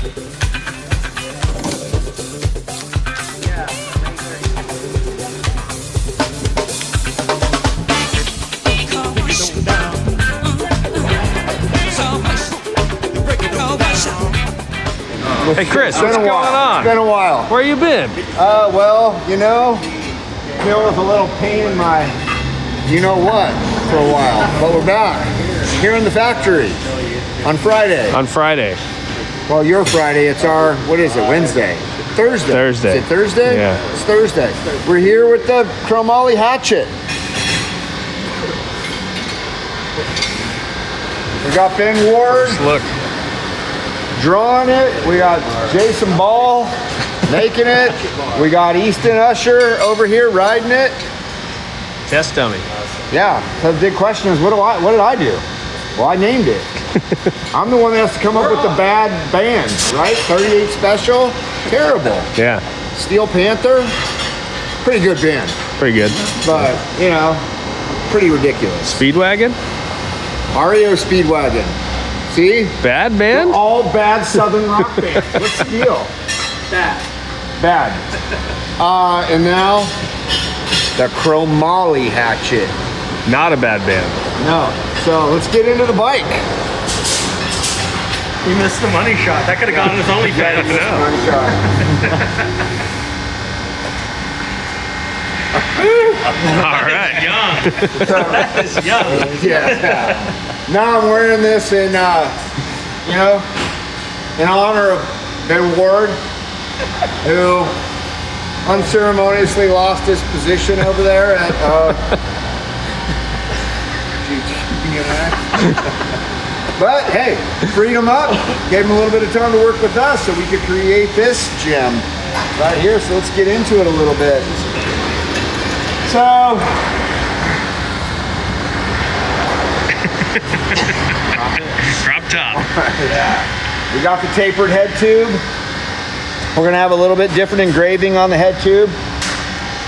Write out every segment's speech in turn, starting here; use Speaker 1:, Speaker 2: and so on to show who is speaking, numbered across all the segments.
Speaker 1: Hey Chris, what's going on?
Speaker 2: It's been a while.
Speaker 1: Where you been?
Speaker 2: Well, you know, dealing with a little pain in my you-know-what for a while. But we're back here in the factory on Friday.
Speaker 1: On Friday.
Speaker 2: Well, your Friday, it's our, what is it, Wednesday? Thursday.
Speaker 1: Thursday.
Speaker 2: Is it Thursday?
Speaker 1: Yeah.
Speaker 2: It's Thursday. We're here with the Chromoly Hatchet. We got Ben Ward.
Speaker 1: Look.
Speaker 2: Drawing it. We got Jason Ball making it. We got Easton Usher over here riding it.
Speaker 1: Test dummy.
Speaker 2: Yeah. So the big question is, what did I do? Well, I named it. I'm the one that has to come up with the bad band, right? 38 Special, terrible.
Speaker 1: Yeah.
Speaker 2: Steel Panther, pretty good band.
Speaker 1: Pretty good.
Speaker 2: But, you know, pretty ridiculous.
Speaker 1: Speedwagon?
Speaker 2: REO Speedwagon. See?
Speaker 1: Bad band?
Speaker 2: They're all bad Southern rock bands. What's the deal? Bad. And now, the Chromoly Hatchet.
Speaker 1: Not a bad band.
Speaker 2: No. So let's get into the bike.
Speaker 3: He missed the money shot. That could have gone in his OnlyFans.
Speaker 1: All right.
Speaker 3: Young. That is young.
Speaker 2: Yeah. Now I'm wearing this in, you know, in honor of Ben Ward, who unceremoniously lost his position over there at But hey, freed him up, gave him a little bit of time to work with us so we could create this gem right here. So let's get into it a little bit. So,
Speaker 1: Drop top.
Speaker 2: yeah. We got the tapered head tube. We're gonna have a little bit different engraving on the head tube.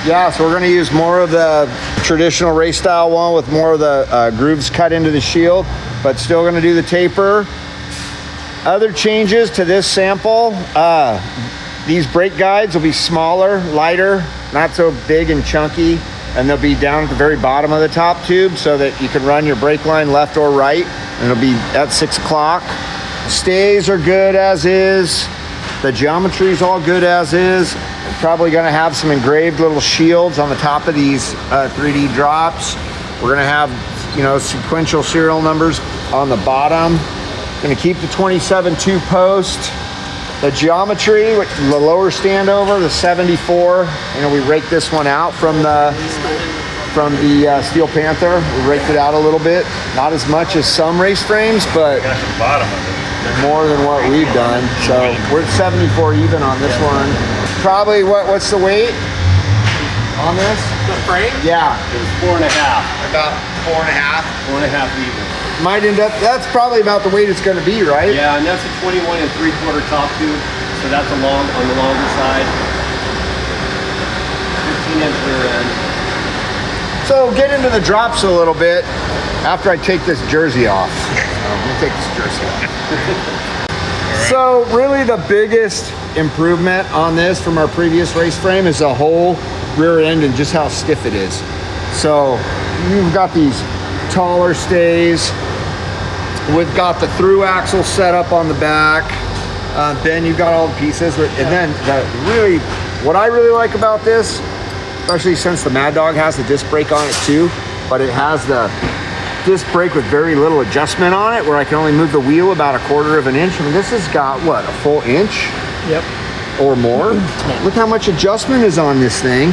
Speaker 2: Yeah, so we're gonna use more of the traditional race style one with more of the grooves cut into the shield, but still gonna do the taper. Other changes to this sample, these brake guides will be smaller, lighter, not so big and chunky, and they'll be down at the very bottom of the top tube so that you can run your brake line left or right, and it'll be at 6 o'clock. Stays are good as is. The geometry is all good as is. Probably gonna have some engraved little shields on the top of these 3D drops. We're gonna have, you know, sequential serial numbers on the bottom. Gonna keep the 27.2 post. The geometry with the lower standover, the 74, you know, we raked this one out from the Steel Panther. We raked it out a little bit. Not as much as some race frames, but
Speaker 3: Got the bottom of it.
Speaker 2: more than what we've done. So we're at 74 even on this one. Probably what's the weight on this?
Speaker 3: The frame?
Speaker 2: Yeah.
Speaker 3: It was 4.5.
Speaker 2: About 4.5.
Speaker 3: 4.5 even.
Speaker 2: Might end up, that's probably about the weight it's gonna be, right?
Speaker 3: Yeah, and that's a 21 3/4 top tube. So that's on the longer side. 15-inch rear end.
Speaker 2: So get into the drops a little bit after I take this jersey off. Let me take this jersey off. So really the biggest improvement on this from our previous race frame is the whole rear end and just how stiff it is. So you've got these taller stays. We've got the through axle set up on the back. Ben, you've got all the pieces. And then what I really like about this, especially since the Maddog has the disc brake on it too, but it has the disc brake with very little adjustment on it, where I can only move the wheel about 1/4 of an inch. I mean, this has got, what, a full inch?
Speaker 3: Yep.
Speaker 2: Or more? Look how much adjustment is on this thing.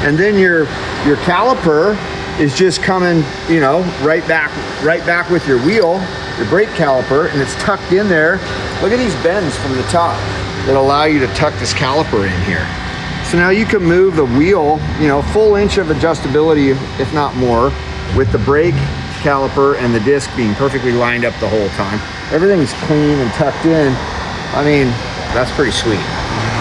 Speaker 2: And then your caliper is just coming, you know, right back with your wheel, your brake caliper, and it's tucked in there. Look at these bends from the top that allow you to tuck this caliper in here. So now you can move the wheel, you know, full inch of adjustability, if not more, with the brake caliper and the disc being perfectly lined up the whole time. Everything's clean and tucked in. I mean, that's pretty sweet.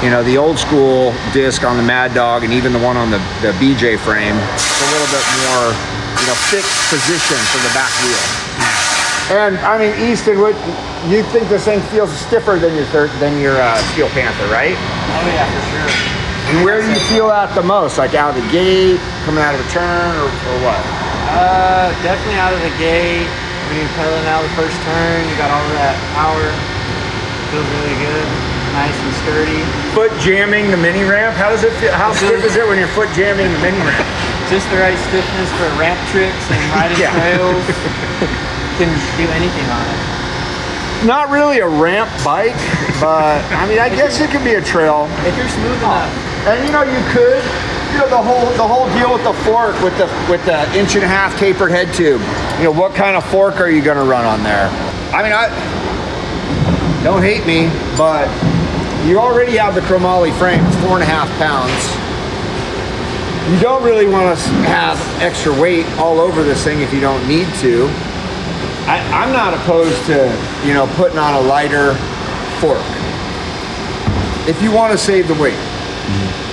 Speaker 2: You know, the old school disc on the Maddog and even the one on the BJ frame, it's a little bit more, you know, fixed position for the back wheel. And I mean, Easton, you think this thing feels stiffer than your Steel Panther, right?
Speaker 3: Oh yeah, for sure.
Speaker 2: And where do you feel that the most? Like out of the gate, coming out of a turn, or what?
Speaker 3: Definitely out of the gate. When you're pedaling out the first turn, you got all of that power. Feels really good. Nice and sturdy.
Speaker 2: Foot jamming the mini ramp. How does it feel? How stiff is it when you're foot jamming the mini ramp?
Speaker 3: Just the right stiffness for ramp tricks and riding
Speaker 2: Yeah.
Speaker 3: trails. You can do anything on it.
Speaker 2: Not really a ramp bike, but I mean, I guess it could be a trail.
Speaker 3: If you're smooth enough.
Speaker 2: And you know, you could, you know, the whole deal with the fork, with the 1.5 inch tapered head tube. You know, what kind of fork are you going to run on there? I mean, don't hate me, but you already have the Chromoly frame. It's 4.5 pounds. You don't really want to have extra weight all over this thing if you don't need to. I'm not opposed to, you know, putting on a lighter fork if you want to save the weight.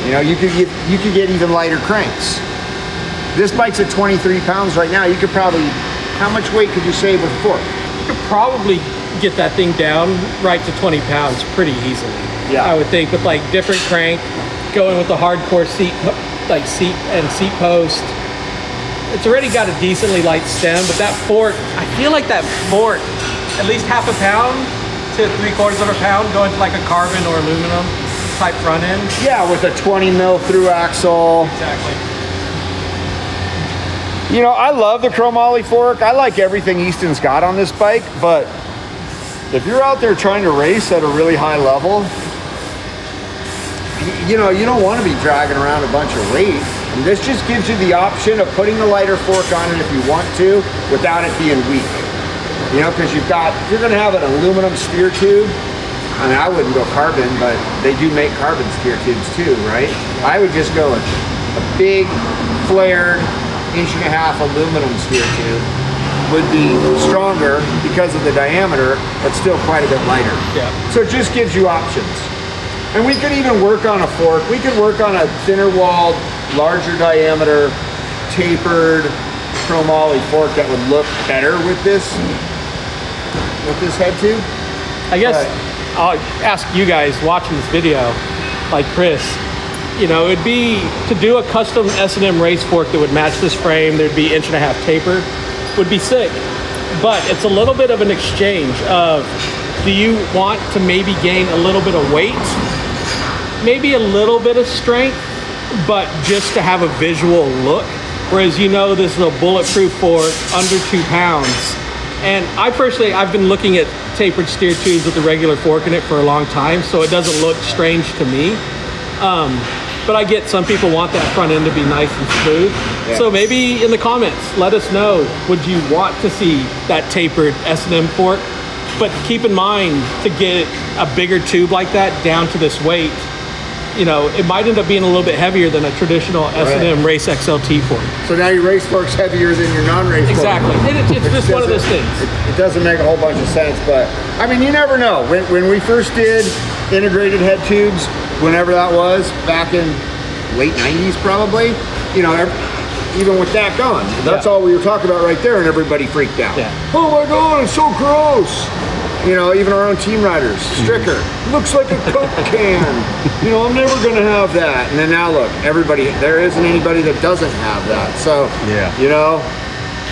Speaker 2: You know, you could get even lighter cranks. This bike's at 23 pounds right now. You could probably, how much weight could you save with a fork?
Speaker 4: You could probably get that thing down right to 20 pounds pretty easily.
Speaker 2: Yeah.
Speaker 4: I would think with like different crank, going with the hardcore seat post. It's already got a decently light stem, but that fork, I feel like that fork, at least 1/2 pound to 3/4 of a pound going to like a carbon or aluminum type front end.
Speaker 2: Yeah, with a 20 mil through axle.
Speaker 4: Exactly.
Speaker 2: You know, I love the Chromoly fork. I like everything Easton's got on this bike, but if you're out there trying to race at a really high level, you know, you don't want to be dragging around a bunch of weight. And this just gives you the option of putting the lighter fork on it if you want to, without it being weak. You know, because if you're going to have an aluminum steer tube, I mean, I wouldn't go carbon, but they do make carbon steer tubes too, right? I would just go with a big, flared, 1.5 inch aluminum steer tube. Would be stronger because of the diameter, but still quite a bit lighter.
Speaker 4: Yeah.
Speaker 2: So it just gives you options. And we could even work on a fork. We could work on a thinner walled, larger diameter, tapered Chromoly fork that would look better with this head tube.
Speaker 4: I guess I'll ask you guys watching this video, like Chris, you know, it'd be to do a custom S&M race fork that would match this frame. There'd be 1.5 inch taper, would be sick. But it's a little bit of an exchange of, do you want to maybe gain a little bit of weight, maybe a little bit of strength, but just to have a visual look? Whereas, you know, this is a bulletproof fork, under 2 pounds. And I've been looking at tapered steer tubes with the regular fork in it for a long time, so it doesn't look strange to me. But I get some people want that front end to be nice and smooth.
Speaker 2: Yeah.
Speaker 4: So maybe in the comments, let us know, would you want to see that tapered S&M fork? But keep in mind, to get a bigger tube like that down to this weight, you know, it might end up being a little bit heavier than a traditional S&M Race XLT fork.
Speaker 2: So now your race fork's heavier than your non-race fork.
Speaker 4: Exactly. It's just one of those things.
Speaker 2: It doesn't make a whole bunch of sense, but I mean, you never know. When we first did integrated head tubes, whenever that was, back in late 90s probably, you know, even with that gone, that's all we were talking about right there, and everybody freaked out.
Speaker 4: Yeah.
Speaker 2: Oh my God, it's so gross. You know, even our own team riders, Stricker, looks like a Coke can. You know, I'm never gonna have that. And then now look, there isn't anybody that doesn't have that. So,
Speaker 1: Yeah.
Speaker 2: you know,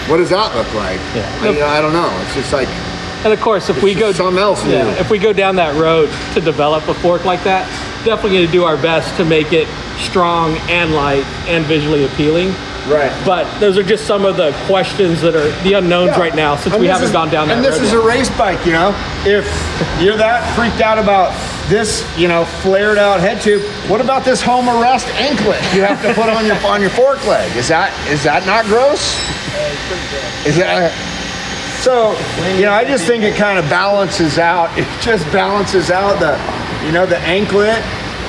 Speaker 2: what does that look like?
Speaker 4: Yeah.
Speaker 2: I don't know. It's just like,
Speaker 4: And of course, if we go
Speaker 2: something else new.
Speaker 4: if we go down that road to develop a fork like that, definitely going to do our best to make it strong and light and visually appealing.
Speaker 2: Right.
Speaker 4: But those are just some of the questions that are the unknowns right now, since
Speaker 2: And
Speaker 4: we
Speaker 2: this
Speaker 4: haven't gone down that road.
Speaker 2: And this is a race bike, you know. If you're that freaked out about this, you know, flared out head tube, what about this home arrest anklet you have to put on your fork leg? Is that not gross? Is that? So, you know, I just think it kind of balances out. It just balances out the anklet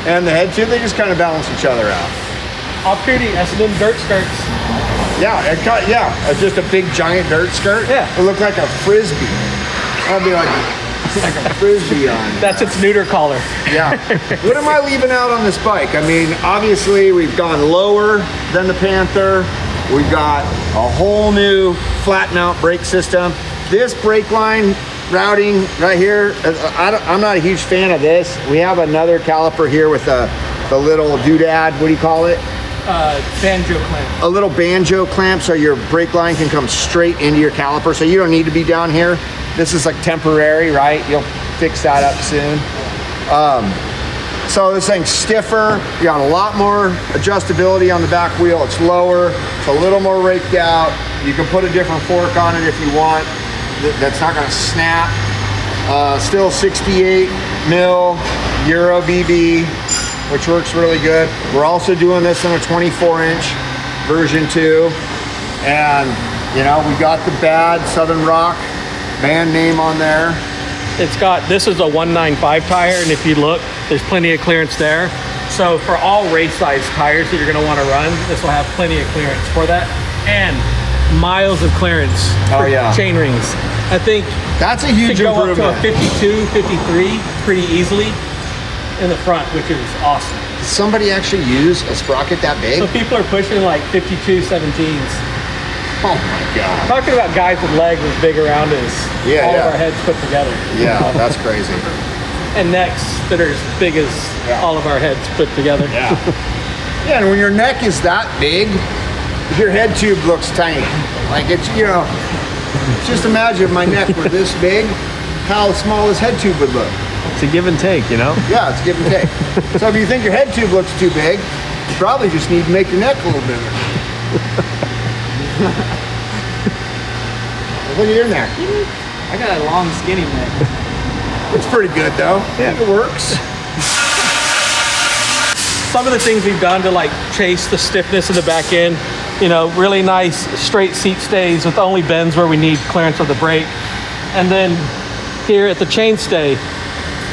Speaker 2: and the head tube. They just kind of balance each other out.
Speaker 4: Off-duty S&M dirt skirts.
Speaker 2: Yeah, it's just a big giant dirt skirt.
Speaker 4: Yeah.
Speaker 2: It looked like a frisbee. I'd be like a frisbee on.
Speaker 4: That's its neuter collar.
Speaker 2: Yeah. What am I leaving out on this bike? I mean, obviously we've gone lower than the Panther. We've got a whole new flat mount brake system. This brake line routing right here. I'm not a huge fan of this. We have another caliper here with the little doodad. What do you call it?
Speaker 4: Banjo clamp.
Speaker 2: A little banjo clamp, so your brake line can come straight into your caliper. So you don't need to be down here. This is like temporary, right? You'll fix that up soon. So this thing's stiffer. You got a lot more adjustability on the back wheel. It's lower. It's a little more raked out. You can put a different fork on it if you want. That's not gonna snap. Still 68 mil Euro BB, which works really good. We're also doing this in a 24-inch version 2. And you know, we got the bad Southern Rock band name on there.
Speaker 4: This is a 195 tire, and if you look, there's plenty of clearance there. So for all race size tires that you're gonna wanna run, this will have plenty of clearance for that. And miles of clearance for chain rings. I think
Speaker 2: that's a huge improvement.
Speaker 4: Go up to a 52, 53 pretty easily in the front, which is awesome.
Speaker 2: Does somebody actually use a sprocket that big?
Speaker 4: So people are pushing like 52, 17s.
Speaker 2: Oh my God.
Speaker 4: Talking about guys with legs as big around as all of our heads put together.
Speaker 2: Yeah, that's crazy.
Speaker 4: And necks that are as big as all of our heads put together.
Speaker 2: Yeah. Yeah, and when your neck is that big, your head tube looks tiny. Like it's, you know, just imagine if my neck were this big, how small this head tube would look.
Speaker 1: It's a give and take, you know?
Speaker 2: Yeah, it's give and take. So if you think your head tube looks too big, you probably just need to make your neck a little bigger. Look at your neck.
Speaker 3: I got a long, skinny neck.
Speaker 2: It's pretty good though. Yeah. I think it works.
Speaker 4: Some of the things we've done to like chase the stiffness in the back end, you know, really nice straight seat stays with only bends where we need clearance of the brake. And then here at the chainstay,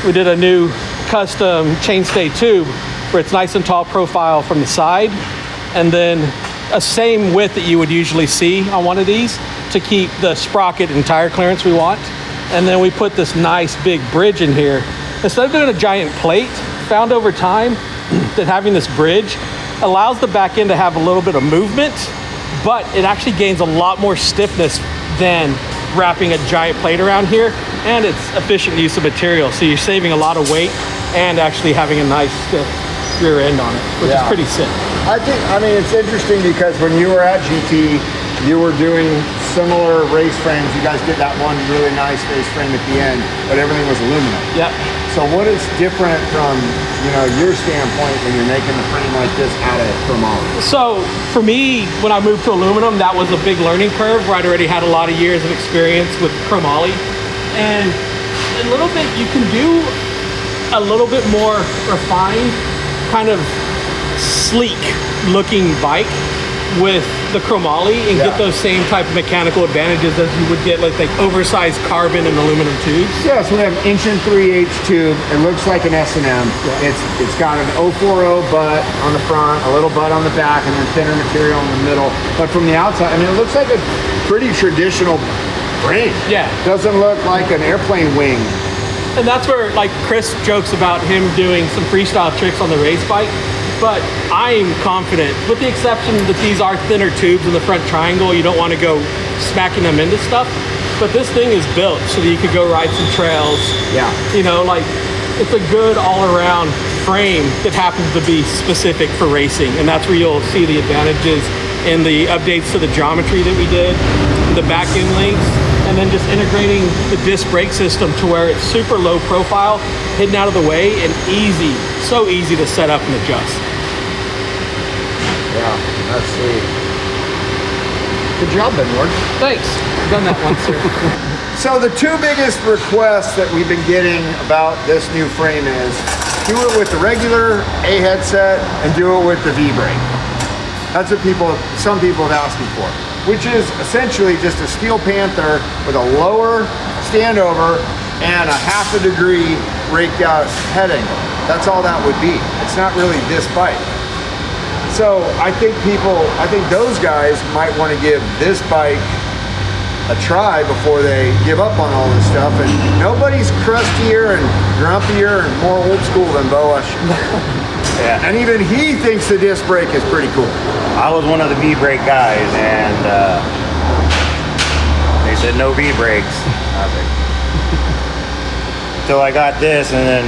Speaker 4: we did a new custom chainstay tube where it's nice and tall profile from the side, and then a same width that you would usually see on one of these to keep the sprocket and tire clearance we want. And then we put this nice big bridge in here. Instead of doing a giant plate, found over time that having this bridge allows the back end to have a little bit of movement, but it actually gains a lot more stiffness than wrapping a giant plate around here, and it's efficient use of material. So you're saving a lot of weight and actually having a nice stiff rear end on it, which is pretty sick.
Speaker 2: I mean, it's interesting because when you were at GT, you were doing similar race frames. You guys did that one really nice race frame at the end, but everything was aluminum.
Speaker 4: Yep.
Speaker 2: So what is different from, you know, your standpoint when you're making a frame like this out of chromoly?
Speaker 4: So for me, when I moved to aluminum, that was a big learning curve where I'd already had a lot of years of experience with chromoly. And a little bit, you can do a little bit more refined, kind of sleek looking bike with the chromoly and get those same type of mechanical advantages as you would get like oversized carbon and aluminum tubes.
Speaker 2: Yeah, so we have 1 3/8 tube. It looks like an S&M. Yeah. It's got an 040 butt on the front, a little butt on the back, and then thinner material in the middle. But from the outside, I mean, it looks like a pretty traditional frame.
Speaker 4: Yeah.
Speaker 2: Doesn't look like an airplane wing.
Speaker 4: And that's where like Chris jokes about him doing some freestyle tricks on the race bike. But I'm confident, with the exception that these are thinner tubes in the front triangle, you don't want to go smacking them into stuff. But this thing is built so that you could go ride some trails.
Speaker 2: Yeah.
Speaker 4: You know, like it's a good all-around frame that happens to be specific for racing. And that's where you'll see the advantages in the updates to the geometry that we did, the back end links, and then just integrating the disc brake system to where it's super low profile, hidden out of the way, and easy, so easy to set up and adjust.
Speaker 2: Yeah, that's sweet. Good job, Benward.
Speaker 4: Thanks. I've done that once, sir.
Speaker 2: So the two biggest requests that we've been getting about this new frame is do it with the regular A headset and do it with the V brake. That's what some people have asked me for, which is essentially just a Steel Panther with a lower standover and a 1/2 degree raked out head angle. That's all that would be. It's not really this bike. So I think those guys might want to give this bike a try before they give up on all this stuff. And nobody's crustier and grumpier and more old school than Boas. Yeah, and even he thinks the disc brake is pretty cool.
Speaker 5: I was one of the V-brake guys, and they said no V-brakes. I was like, until I got this and then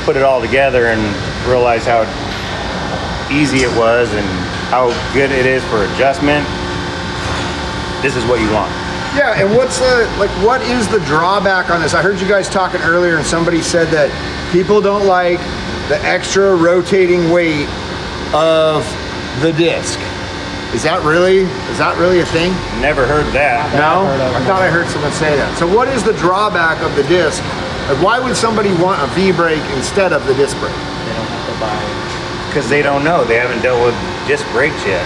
Speaker 5: put it all together and realized how easy it was and how good it is for adjustment. This is what you want.
Speaker 2: Yeah, and what is the drawback on this? I heard you guys talking earlier and somebody said that people don't like the extra rotating weight of the disc. Is that really a thing?
Speaker 5: Never heard that.
Speaker 2: No? I thought I heard someone say that. So what is the drawback of the disc? Like, why would somebody want a V-brake instead of the disc brake?
Speaker 3: They don't have to buy it.
Speaker 5: Because they don't know. They haven't dealt with disc brakes yet.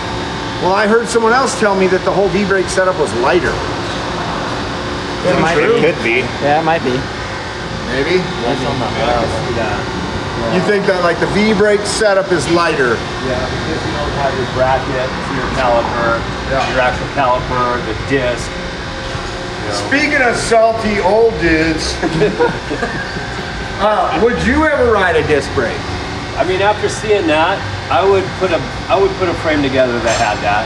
Speaker 2: Well, I heard someone else tell me that the whole V-brake setup was lighter.
Speaker 5: It could be.
Speaker 3: Yeah, it might be.
Speaker 2: Maybe?
Speaker 3: Yeah.
Speaker 2: You think that like the V-brake setup is lighter?
Speaker 6: Yeah, because you don't have your bracket for your caliper, your actual caliper, the disc.
Speaker 2: Speaking of salty old dudes, would you ever ride a disc brake?
Speaker 6: I mean, after seeing that, I would put a frame together that had that.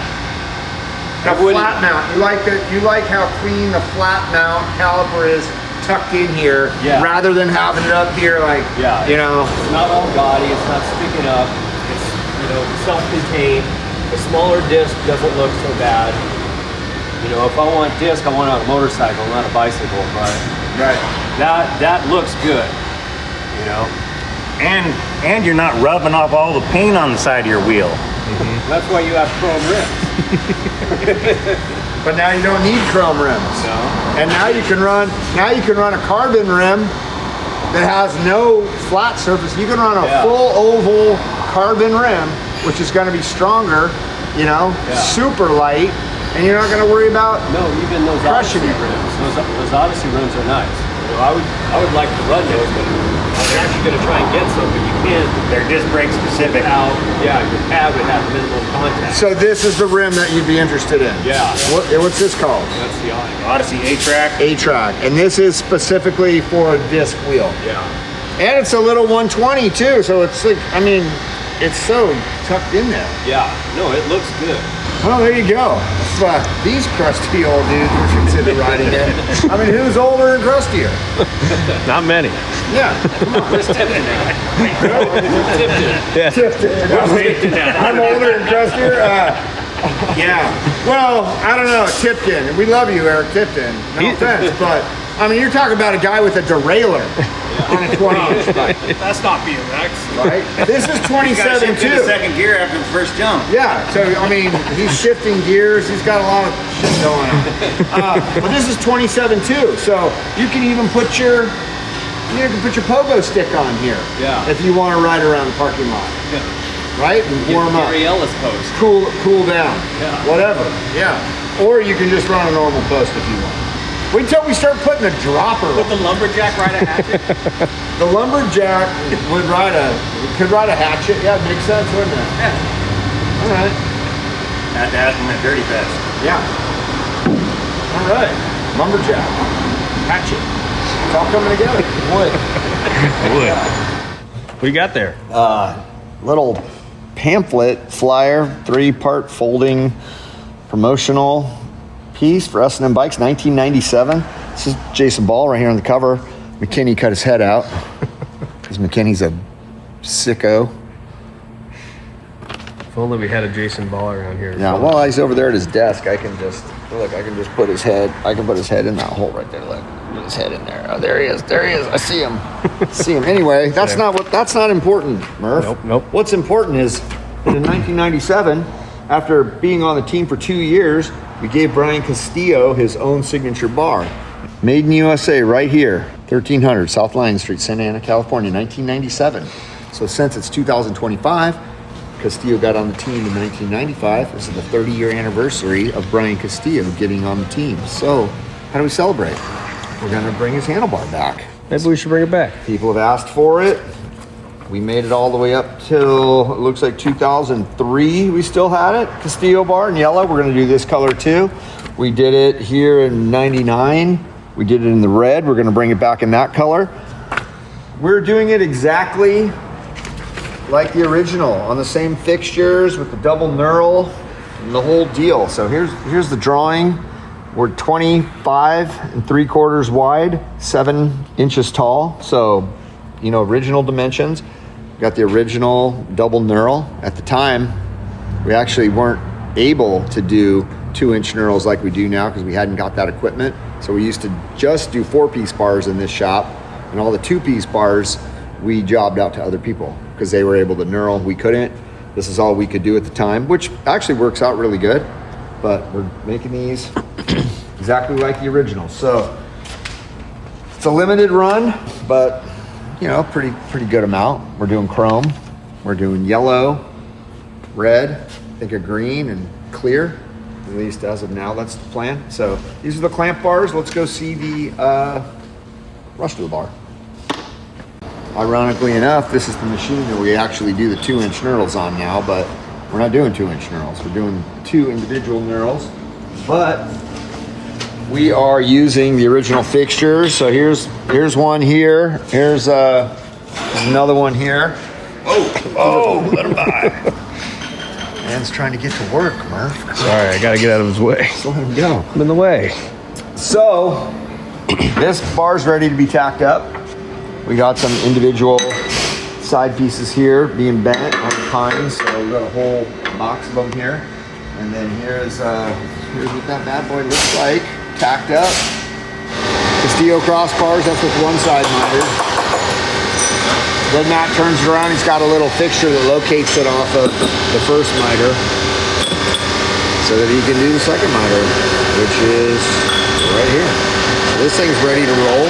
Speaker 2: The flat mount. You like how clean the flat mount caliper is tucked in here, rather than having it up here like, you know.
Speaker 6: It's not all gaudy, it's not sticking up, it's, you know, self-contained. The smaller disc doesn't look so bad. You know, if I want disc, I want it on a motorcycle, not a bicycle, but that looks good, you know.
Speaker 5: And you're not rubbing off all the paint on the side of your wheel.
Speaker 6: Mm-hmm. That's why you have chrome rims.
Speaker 2: But now you don't need chrome rims.
Speaker 6: No.
Speaker 2: And now you can run a carbon rim that has no flat surface. You can run a full oval carbon rim, which is going to be stronger, you know, super light, and you're not going to worry about
Speaker 6: even those
Speaker 2: crushing
Speaker 6: Odyssey rims. Those Odyssey rims are nice. You know, I would like to run those, but I'm actually going to try and get some, but you can't.
Speaker 5: They're disc brake specific.
Speaker 6: Your pad would have minimal contact.
Speaker 2: So this is the rim that you'd be interested in.
Speaker 6: Yeah.
Speaker 2: What's this called?
Speaker 6: That's the
Speaker 5: Odyssey A-Track.
Speaker 2: A-Track, and this is specifically for a disc wheel.
Speaker 6: Yeah.
Speaker 2: And it's a little 120 too, so it's like, I mean, it's so tucked in there.
Speaker 6: Yeah. No, it looks good.
Speaker 2: Well, there you go. If, these crusty old dudes were considered riding it. I mean, who's older and crustier?
Speaker 1: Not many.
Speaker 2: Yeah, come on.
Speaker 6: Where's Tipton now?
Speaker 2: Tipton. I'm older and crustier. Yeah. Well, I don't know, Tipton. We love you, Eric Tipton. No offense, but I mean, you're talking about a guy with a derailleur on a 20-inch bike.
Speaker 6: That's not BMX.
Speaker 2: Right? This is 27 too.
Speaker 5: Second gear after the first jump.
Speaker 2: Yeah, so I mean, he's shifting gears. He's got a lot of shit going on. But this is 27 too, so you can even put your pogo stick on here.
Speaker 6: Yeah.
Speaker 2: If you want to ride around the parking lot.
Speaker 6: Yeah.
Speaker 2: Right? And warm up.
Speaker 6: Gary Ellis post.
Speaker 2: Cool down.
Speaker 6: Yeah.
Speaker 2: Whatever. Yeah. Or you can just run a normal post if you want. Wait till we start putting a dropper.
Speaker 6: Would the lumberjack ride a hatchet?
Speaker 2: The lumberjack could ride a hatchet. Yeah, it makes sense, wouldn't it?
Speaker 6: Yeah.
Speaker 2: All right.
Speaker 5: Had to ask him at Dirty Fest.
Speaker 2: Yeah. All right. Lumberjack. Hatchet. It's all coming together.
Speaker 1: Wood. What do you got there?
Speaker 2: Little pamphlet flyer, 3-part folding promotional piece for S&M Bikes, 1997. This is Jason Ball right here on the cover. McKinney cut his head out because McKinney's a sicko.
Speaker 1: If only we had a Jason Ball around here.
Speaker 2: Yeah, while he's over there at his desk, I can just put his head. I can put his head in that hole right there. Look, put his head in there. Oh, there he is. I see him. Anyway, that's not important, Murph.
Speaker 1: Nope.
Speaker 2: What's important is that in 1997, after being on the team for 2 years, we gave Brian Castillo his own signature bar. Made in USA right here, 1300 South Lion Street, Santa Ana, California, 1997. So since it's 2025, Castillo got on the team in 1995. This is the 30-year anniversary of Brian Castillo getting on the team. So how do we celebrate? We're going to bring his handlebar back.
Speaker 1: Maybe we should bring it back.
Speaker 2: People have asked for it. We made it all the way up till, it looks like 2003, we still had it. Castillo Bar in yellow. We're going to do this color too. We did it here in 99. We did it in the red. We're going to bring it back in that color. We're doing it exactly like the original, on the same fixtures with the double knurl and the whole deal. So here's the drawing. We're 25 3/4 wide, 7 inches tall. So, you know, original dimensions. Got the original double knurl. At the time, we actually weren't able to do 2-inch knurls like we do now because we hadn't got that equipment. So we used to just do 4-piece bars in this shop, and all the 2-piece bars we jobbed out to other people because they were able to knurl. We couldn't. This is all we could do at the time, which actually works out really good. But we're making these exactly like the original. So it's a limited run, but you know, pretty good amount. We're doing chrome, we're doing yellow, red, I think a green and clear. At least as of now, that's the plan. So these are the clamp bars. Let's go see the rest of the bar. Ironically enough, this is the machine that we actually do the 2-inch knurls on now, but we're not doing 2-inch knurls. We're doing 2 individual knurls, but we are using the original fixtures. So here's one here. Here's another one here. Oh, let him by. Man's trying to get to work, Murph.
Speaker 1: Sorry, I gotta get out of his way.
Speaker 2: So let him go.
Speaker 1: I'm in the way.
Speaker 2: So this bar's ready to be tacked up. We got some individual side pieces here being bent on the pines. So we've got a whole box of them here. And then here's what that bad boy looks like, tacked up. Castillo crossbars, that's with one side miter. Then Matt turns it around, he's got a little fixture that locates it off of the first miter so that he can do the second miter, which is right here. So this thing's ready to roll.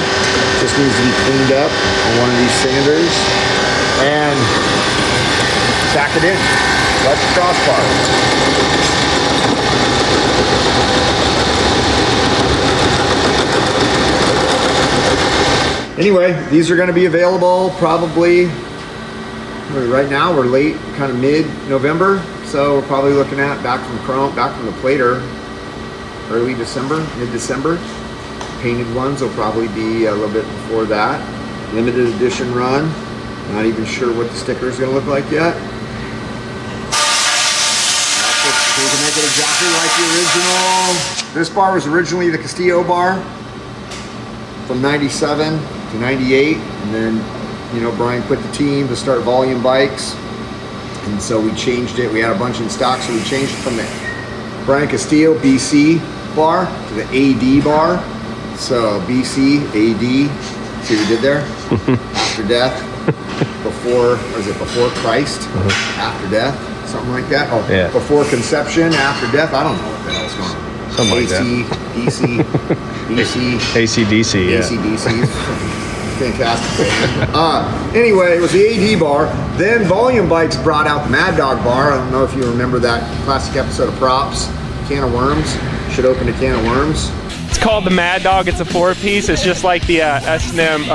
Speaker 2: Just needs to be cleaned up on one of these sanders and tack it in. That's the crossbar. Anyway, these are going to be available probably, right now we're late, kind of mid-November, so we're probably looking at back from the plater, early December, mid-December. Painted ones will probably be a little bit before that. Limited edition run, not even sure what the sticker is going to look like yet. We can make it exactly like the original. This bar was originally the Castillo bar from 97 to 98, and then, you know, Brian quit the team to start Volume Bikes, and so we changed it. We had a bunch in stock, so we changed it from the Brian Castillo BC bar to the AD bar. So BC, AD, see what we did there? After death, before Christ, after death, something like that. Oh, yeah. Before conception, after death, I don't know what the hell's going on.
Speaker 1: Something like that. ACDC, yeah.
Speaker 2: ACDC. Fantastic. Anyway, it was the AD bar. Then Volume Bikes brought out the Maddog bar. I don't know if you remember that classic episode of Props. Can of Worms. Should open a can of worms.
Speaker 7: It's called the Maddog. It's a 4-piece. It's just like the S&M,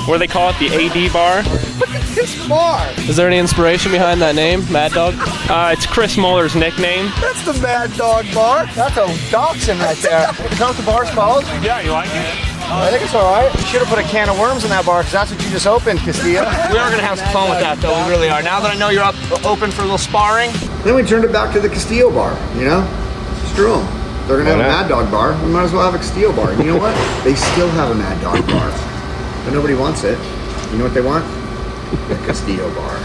Speaker 7: what do they call it? The AD bar.
Speaker 2: Look at this bar.
Speaker 6: Is there any inspiration behind that name, Maddog?
Speaker 7: It's Chris Muller's nickname.
Speaker 2: That's the Maddog bar. That's a dachshund right there. Is that what the bar's called?
Speaker 7: Yeah, you like it?
Speaker 2: I think it's all right. You should have put a can of worms in that bar because that's what you just opened, Castillo.
Speaker 6: We are going to have some fun with that, though. We really are. Now that I know you're open for a little sparring.
Speaker 2: Then we turned it back to the Castillo bar, you know? Screw them. They're going to have a Maddog bar. We might as well have a Castillo bar. And you know what? They still have a Maddog bar. But nobody wants it. You know what they want? The Castillo bar.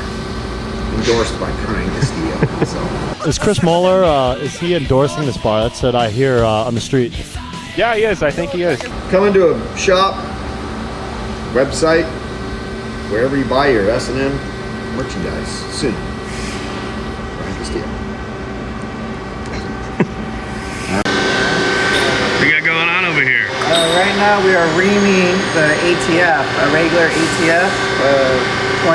Speaker 2: Endorsed by Brian Castillo. So.
Speaker 8: Is Chris Muller, is he endorsing this bar? That's what I hear on the street.
Speaker 7: Yeah, he is. I think he is.
Speaker 2: Come into a shop, website, wherever you buy your S&M merchandise soon. Brian Castillo.
Speaker 1: What you got going on over here?
Speaker 3: Right now we are reaming the ATF, a regular ATF, 20.5.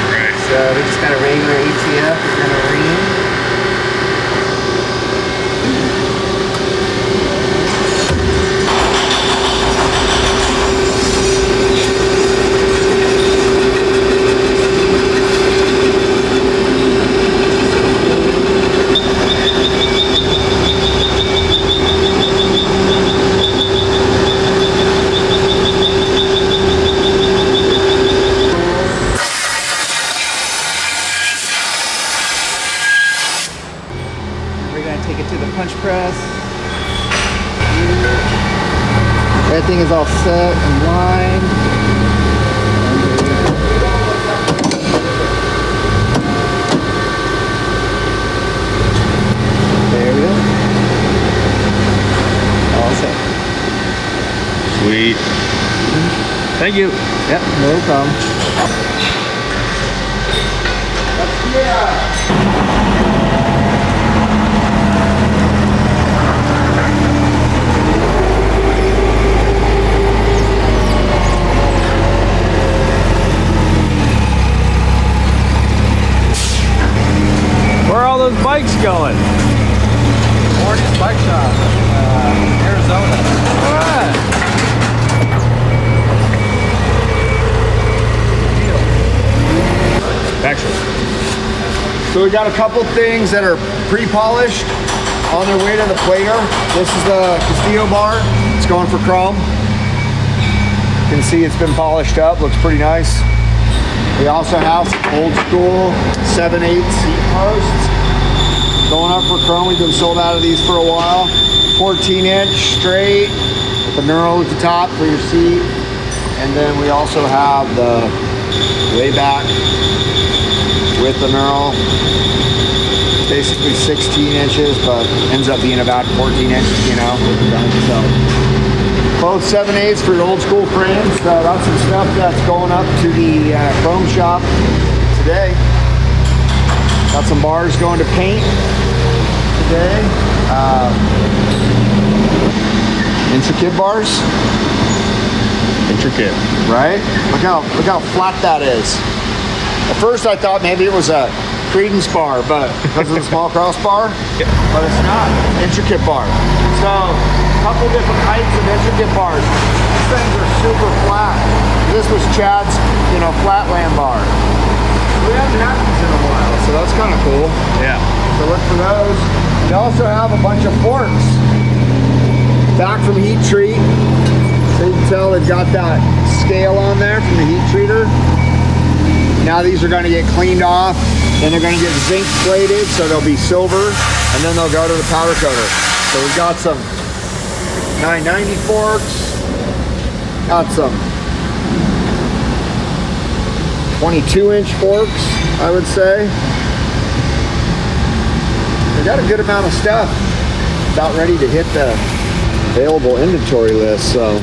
Speaker 1: Right.
Speaker 3: So we just got a regular ATF we're gonna ream.
Speaker 2: everything is all set and lined. There we go. All set.
Speaker 1: Sweet. Thank you.
Speaker 2: Yep, no problem.
Speaker 1: Where are all those bikes going?
Speaker 3: Morty's Bike Shop, Arizona.
Speaker 1: All right. Actually.
Speaker 2: So we got a couple things that are pre-polished on their way to the plater. This is the Castillo Bar. It's going for chrome. You can see it's been polished up. Looks pretty nice. We also have some old school 7/8 seat posts going up for chrome. We've been sold out of these for a while. 14-inch straight with the knurl at the top for your seat. And then we also have the way back with the knurl, basically 16 inches, but ends up being about 14 inches, you know, with the dunk. So both 7/8s for your old school frames. So that's some stuff that's going up to the chrome shop today. Got some bars going to paint today. Intricate bars.
Speaker 1: Intricate.
Speaker 2: Right? Look how flat that is. At first I thought maybe it was a Credence bar, but because of the small crossbar, but it's not. Intricate bar. So a couple different heights of intricate bars. These things are super flat. This was Chad's, flatland bar. We haven't had these in a while, so that's kind of cool.
Speaker 1: Yeah.
Speaker 2: So look for those. We also have a bunch of forks back from heat treat. So you can tell they've got that scale on there from the heat treater. Now these are going to get cleaned off, then they're going to get zinc plated, so they'll be silver, and then they'll go to the powder coater. So we've got some 990 forks, got some 22-inch forks, I would say. We got a good amount of stuff about ready to hit the available inventory list, so